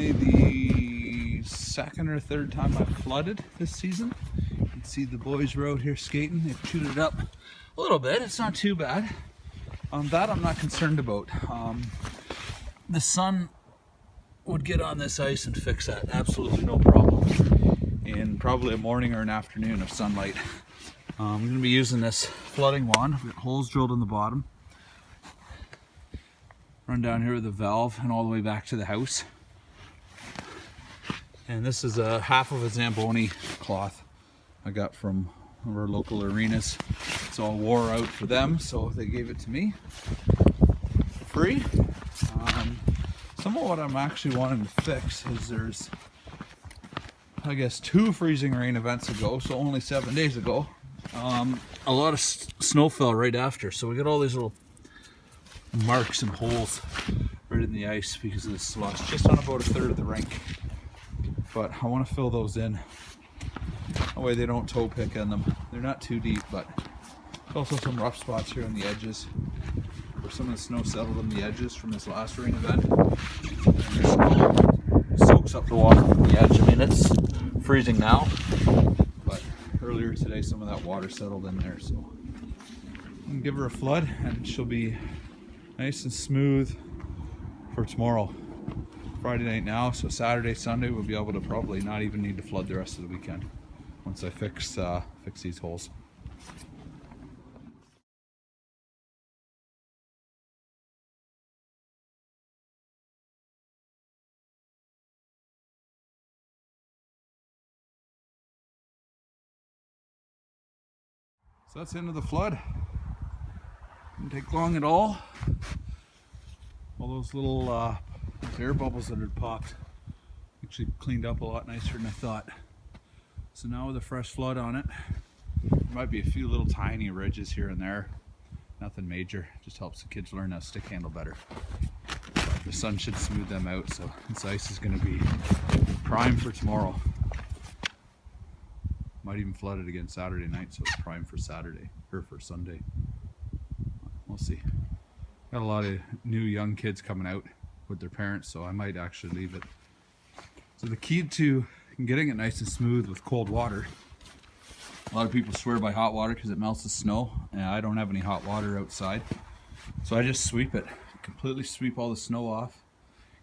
only the second or third time I've flooded this season. You can see the boys were out here skating. They've chewed it up a little bit. It's not too bad. That I'm not concerned about. The sun would get on this ice and fix that. Absolutely no problem. In probably a morning or an afternoon of sunlight. I'm going to be using this flooding wand. We've got holes drilled in the bottom. Run down here with a valve and all the way back to the house. And this is a half of a Zamboni cloth I got from one of our local arenas. It's all wore out for them, so they gave it to me for free. Some of what I'm actually wanting to fix is there's, I guess, 2 freezing rain events ago, so only 7 days ago, a lot of snow fell right after, so we got all these little marks and holes right in the ice because of the slush, just on about 1/3 of the rink. But I want to fill those in, that way they don't toe pick in them. They're not too deep, but there's also some rough spots here on the edges where some of the snow settled on the edges from this last rain event. And the snow soaks up the water from the edge. I mean, it's freezing now, but earlier today some of that water settled in there, so I'm gonna give her a flood and she'll be nice and smooth for tomorrow. Friday night now, so Saturday, Sunday we'll be able to probably not even need to flood the rest of the weekend once I fix these holes. So that's the end of the flood. Didn't take long at all. All those little air bubbles that had popped actually cleaned up a lot nicer than I thought. So now with a fresh flood on it, there might be a few little tiny ridges here and there. Nothing major, just helps the kids learn how to stick handle better. But the sun should smooth them out, so this ice is going to be prime for tomorrow. Might even flood it again Saturday night, so it's prime for Saturday, or for Sunday. We'll see. Got a lot of new young kids coming out with their parents, so I might actually leave it. So the key to getting it nice and smooth with cold water, a lot of people swear by hot water because it melts the snow, and I don't have any hot water outside. So I just sweep it, completely sweep all the snow off,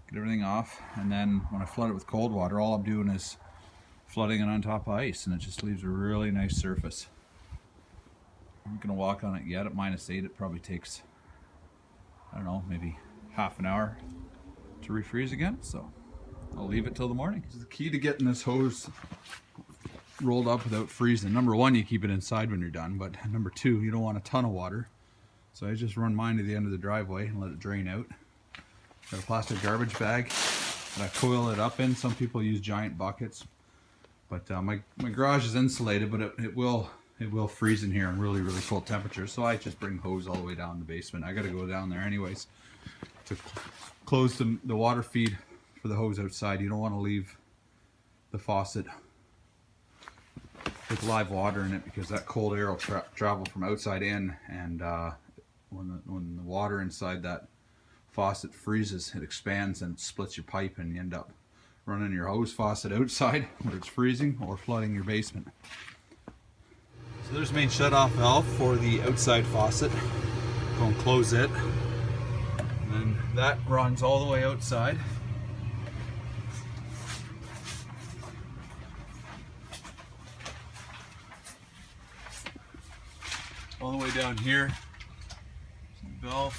get everything off, and then when I flood it with cold water, all I'm doing is flooding it on top of ice, and it just leaves a really nice surface. I'm not gonna walk on it yet. At -8, it probably takes, I don't know, maybe half an hour to refreeze again, so I'll leave it till the morning. The key to getting this hose rolled up without freezing, number 1, you keep it inside when you're done, but number 2, you don't want a ton of water. So I just run mine to the end of the driveway and let it drain out. Got a plastic garbage bag that I coil it up in. Some people use giant buckets, but my garage is insulated, but it will freeze in here in really, really cold temperatures. So I just bring hose all the way down the basement. I got to go down there anyways to close the water feed for the hose outside. You don't want to leave the faucet with live water in it because that cold air will travel from outside in, and when the water inside that faucet freezes, it expands and splits your pipe, and you end up running your hose faucet outside where it's freezing or flooding your basement. So there's the main shut-off valve for the outside faucet. Go and close it, and then that runs all the way outside. All the way down here, valve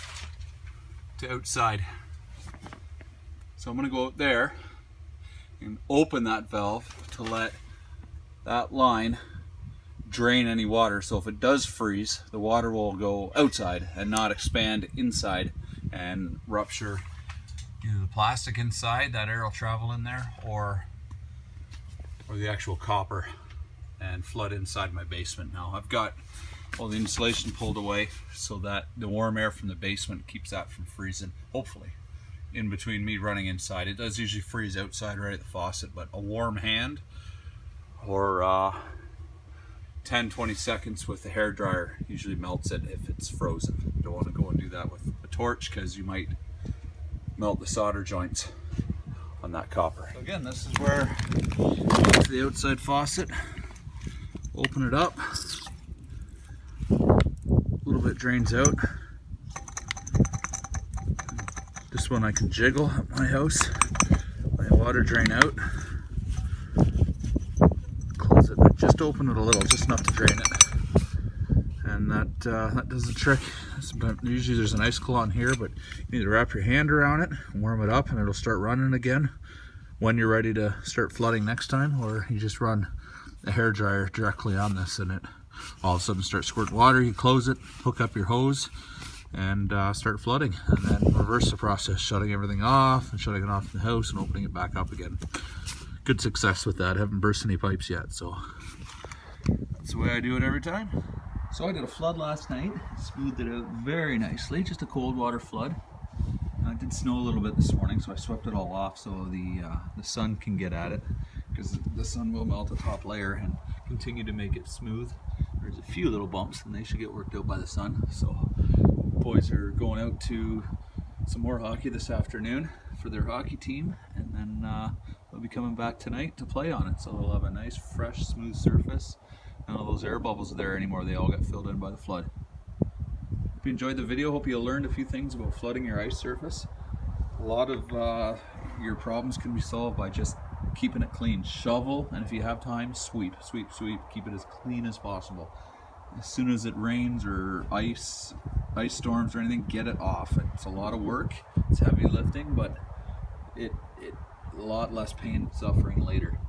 to outside. So I'm going to go out there and open that valve to let that line drain any water. So if it does freeze, the water will go outside and not expand inside and rupture either the plastic inside, that air will travel in there, or the actual copper and flood inside my basement. Now I've got all the insulation pulled away so that the warm air from the basement keeps that from freezing, hopefully, in between me running inside. It does usually freeze outside right at the faucet, but a warm hand or 10-20 seconds with the hair dryer usually melts it if it's frozen. You don't want to go and do that with a torch because you might melt the solder joints on on that copper. So again, this is where to the outside faucet, open it up, a little bit drains out. This one I can jiggle at my house, my water drain out, close it, just open it a little, just enough to drain it. And that does the trick. Usually there's an icicle on here, but you need to wrap your hand around it, warm it up, and it'll start running again when you're ready to start flooding next time. Or you just run a hairdryer directly on this and it all of a sudden starts squirting water. You close it, hook up your hose, and start flooding, and then reverse the process, shutting everything off and shutting it off in the house and opening it back up again. Good success with that. I haven't burst any pipes yet, so that's the way I do it every time. So I did a flood last night, smoothed it out very nicely, just a cold water flood. It did snow a little bit this morning, so I swept it all off so the sun can get at it, because the sun will melt the top layer and continue to make it smooth. There's a few little bumps and they should get worked out by the sun. So boys are going out to some more hockey this afternoon for their hockey team, and then they'll be coming back tonight to play on it. So they'll have a nice, fresh, smooth surface. None of those air bubbles are there anymore. They all got filled in by the flood. Hope you enjoyed the video. Hope you learned a few things about flooding your ice surface. A lot of your problems can be solved by just keeping it clean. Shovel, and if you have time, sweep, sweep, sweep. Keep it as clean as possible. As soon as it rains or ice storms or anything, get it off. It's a lot of work. It's heavy lifting, but it a lot less pain and suffering later.